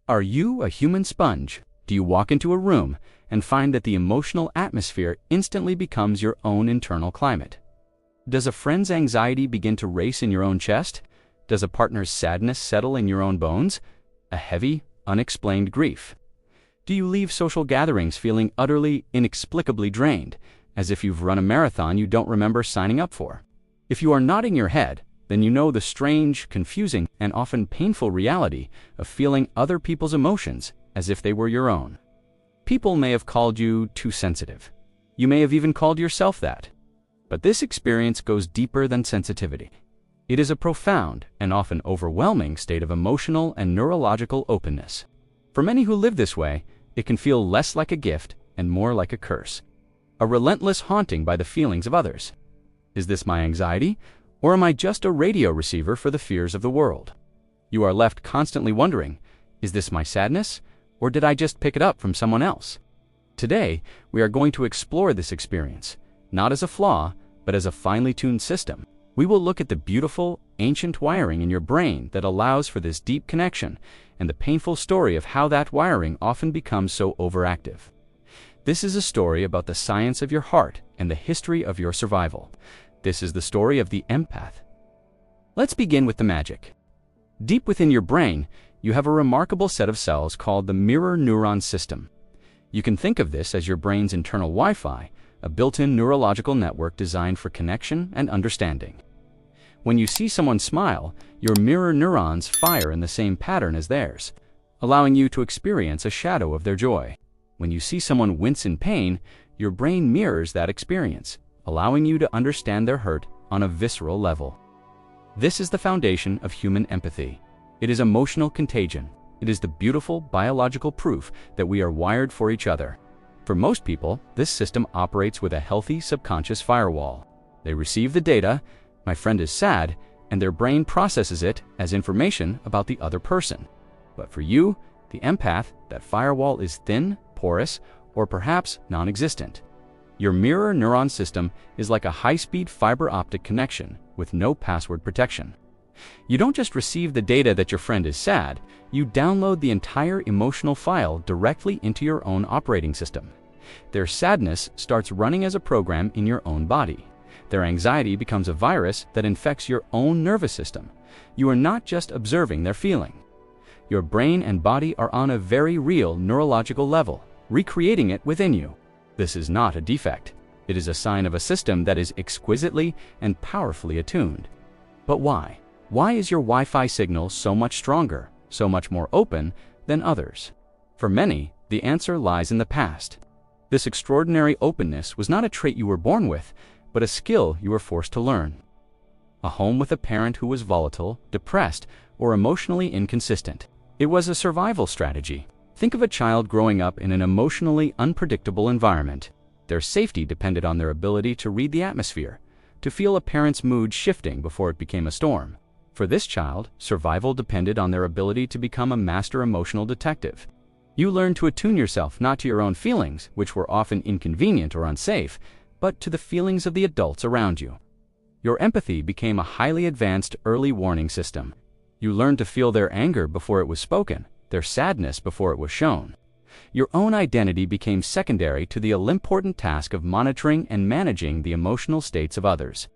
Are you a human sponge? Do you walk into a room and find that the emotional atmosphere instantly becomes your own internal climate? Does a friend's anxiety begin to race in your own chest? Does a partner's sadness settle in your own bones? A heavy, unexplained grief. Do you leave social gatherings feeling utterly, inexplicably drained, as if you've run a marathon you don't remember signing up for? If you are nodding your head, then you know the strange, confusing, and often painful reality of feeling other people's emotions as if they were your own. People may have called you too sensitive. You may have even called yourself that. But this experience goes deeper than sensitivity. It is a profound and often overwhelming state of emotional and neurological openness. For many who live this way, it can feel less like a gift and more like a curse, a relentless haunting by the feelings of others. Is this my anxiety, or am I just a radio receiver for the fears of the world? You are left constantly wondering, is this my sadness, or did I just pick it up from someone else? Today, we are going to explore this experience, not as a flaw, but as a finely tuned system. We will look at the beautiful, ancient wiring in your brain that allows for this deep connection and the painful story of how that wiring often becomes so overactive. This is a story about the science of your heart and the history of your survival. This is the story of the empath. Let's begin with the magic. Deep within your brain, you have a remarkable set of cells called the mirror neuron system. You can think of this as your brain's internal Wi-Fi, a built-in neurological network designed for connection and understanding. When you see someone smile, your mirror neurons fire in the same pattern as theirs, allowing you to experience a shadow of their joy. When you see someone wince in pain, your brain mirrors that experience, allowing you to understand their hurt on a visceral level. This is the foundation of human empathy. It is emotional contagion. It is the beautiful biological proof that we are wired for each other. For most people, this system operates with a healthy subconscious firewall. They receive the data, "My friend is sad," and their brain processes it as information about the other person. But for you, the empath, that firewall is thin, porous, or perhaps non-existent. Your mirror neuron system is like a high-speed fiber optic connection with no password protection. You don't just receive the data that your friend is sad, you download the entire emotional file directly into your own operating system. Their sadness starts running as a program in your own body. Their anxiety becomes a virus that infects your own nervous system. You are not just observing their feeling. Your brain and body are on a very real neurological level, recreating it within you. This is not a defect. It is a sign of a system that is exquisitely and powerfully attuned. But why? Why is your Wi-Fi signal so much stronger, so much more open than others? For many, the answer lies in the past. This extraordinary openness was not a trait you were born with, but a skill you were forced to learn. A home with a parent who was volatile, depressed, or emotionally inconsistent. It was a survival strategy. Think of a child growing up in an emotionally unpredictable environment. Their safety depended on their ability to read the atmosphere, to feel a parent's mood shifting before it became a storm. For this child, survival depended on their ability to become a master emotional detective. You learned to attune yourself not to your own feelings, which were often inconvenient or unsafe, but to the feelings of the adults around you. Your empathy became a highly advanced early warning system. You learned to feel their anger before it was spoken, their sadness before it was shown. Your own identity became secondary to the all-important task of monitoring and managing the emotional states of others.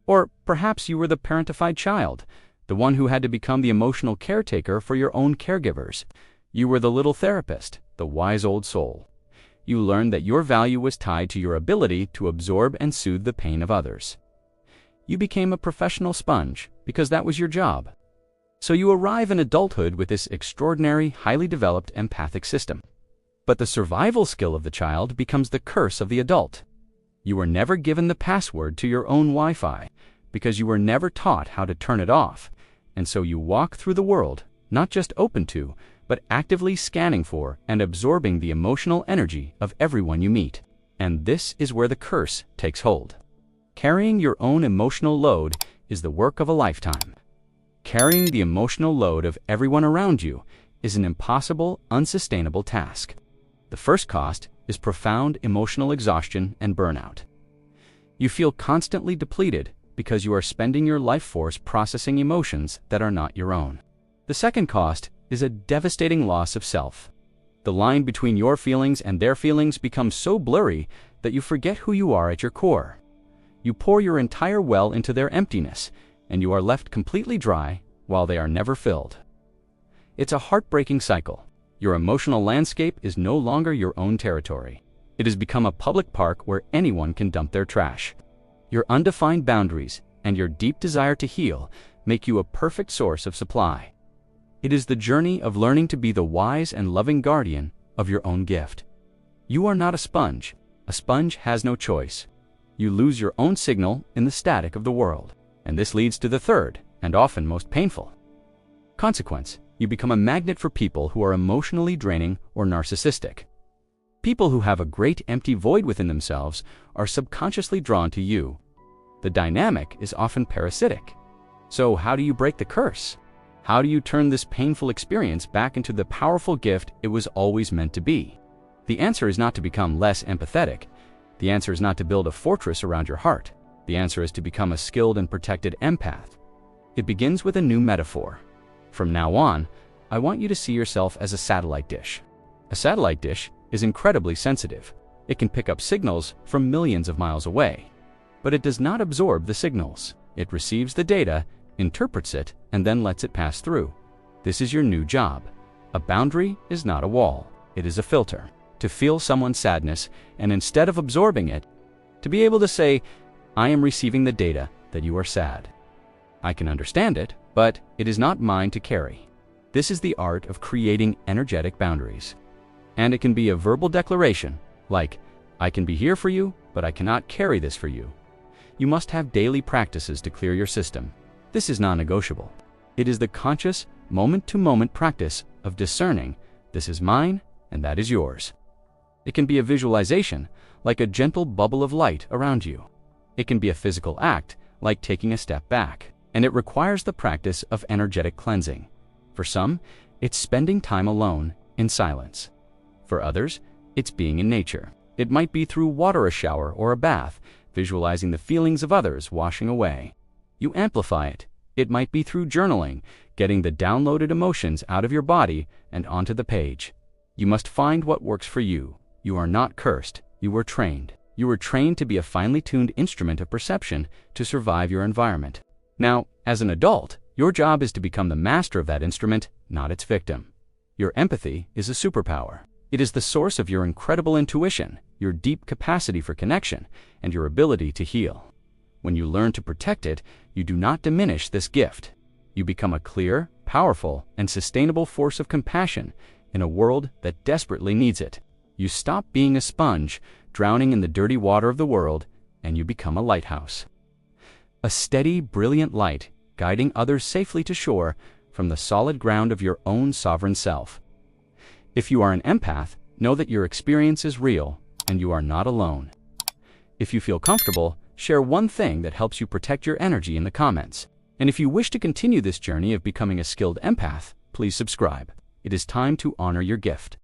Or perhaps you were the parentified child, the one who had to become the emotional caretaker for your own caregivers. You were the little therapist, the wise old soul. You learned that your value was tied to your ability to absorb and soothe the pain of others. You became a professional sponge because that was your job. So you arrive in adulthood with this extraordinary, highly developed empathic system. But the survival skill of the child becomes the curse of the adult. You were never given the password to your own Wi-Fi because you were never taught how to turn it off, and so you walk through the world not just open to, but actively scanning for and absorbing the emotional energy of everyone you meet. And this is where the curse takes hold. Carrying your own emotional load is the work of a lifetime. Carrying the emotional load of everyone around you is an impossible, unsustainable task. The first cost is profound emotional exhaustion and burnout. You feel constantly depleted because you are spending your life force processing emotions that are not your own. The second cost is a devastating loss of self. The line between your feelings and their feelings becomes so blurry that you forget who you are at your core. You pour your entire well into their emptiness, and you are left completely dry while they are never filled. It's a heartbreaking cycle. Your emotional landscape is no longer your own territory. It has become a public park where anyone can dump their trash. Your undefined boundaries and your deep desire to heal make you a perfect source of supply. It is the journey of learning to be the wise and loving guardian of your own gift. You are not a sponge. A sponge has no choice. You lose your own signal in the static of the world. And this leads to the third, and often most painful, consequence. You become a magnet for people who are emotionally draining or narcissistic. People who have a great empty void within themselves are subconsciously drawn to you. The dynamic is often parasitic. So how do you break the curse? How do you turn this painful experience back into the powerful gift it was always meant to be? The answer is not to become less empathetic. The answer is not to build a fortress around your heart. The answer is to become a skilled and protected empath. It begins with a new metaphor. From now on, I want you to see yourself as a satellite dish. A satellite dish is incredibly sensitive. It can pick up signals from millions of miles away. But it does not absorb the signals. It receives the data, interprets it, and then lets it pass through. This is your new job. A boundary is not a wall. It is a filter. To feel someone's sadness, and instead of absorbing it, to be able to say, I am receiving the data that you are sad. I can understand it, but it is not mine to carry. This is the art of creating energetic boundaries. And it can be a verbal declaration, like, I can be here for you, but I cannot carry this for you. You must have daily practices to clear your system. This is non-negotiable. It is the conscious, moment-to-moment practice of discerning, this is mine and that is yours. It can be a visualization, like a gentle bubble of light around you. It can be a physical act, like taking a step back. And it requires the practice of energetic cleansing. For some, it's spending time alone, in silence. For others, it's being in nature. It might be through water, a shower, or a bath, visualizing the feelings of others washing away. You amplify it. It might be through journaling, getting the downloaded emotions out of your body and onto the page. You must find what works for you. You are not cursed. You were trained. You were trained to be a finely tuned instrument of perception to survive your environment. Now, as an adult, your job is to become the master of that instrument, not its victim. Your empathy is a superpower. It is the source of your incredible intuition, your deep capacity for connection, and your ability to heal. When you learn to protect it, you do not diminish this gift. You become a clear, powerful, and sustainable force of compassion in a world that desperately needs it. You stop being a sponge, drowning in the dirty water of the world, and you become a lighthouse. A steady, brilliant light, guiding others safely to shore from the solid ground of your own sovereign self. If you are an empath, know that your experience is real, and you are not alone. If you feel comfortable, share one thing that helps you protect your energy in the comments. And if you wish to continue this journey of becoming a skilled empath, please subscribe. It is time to honor your gift.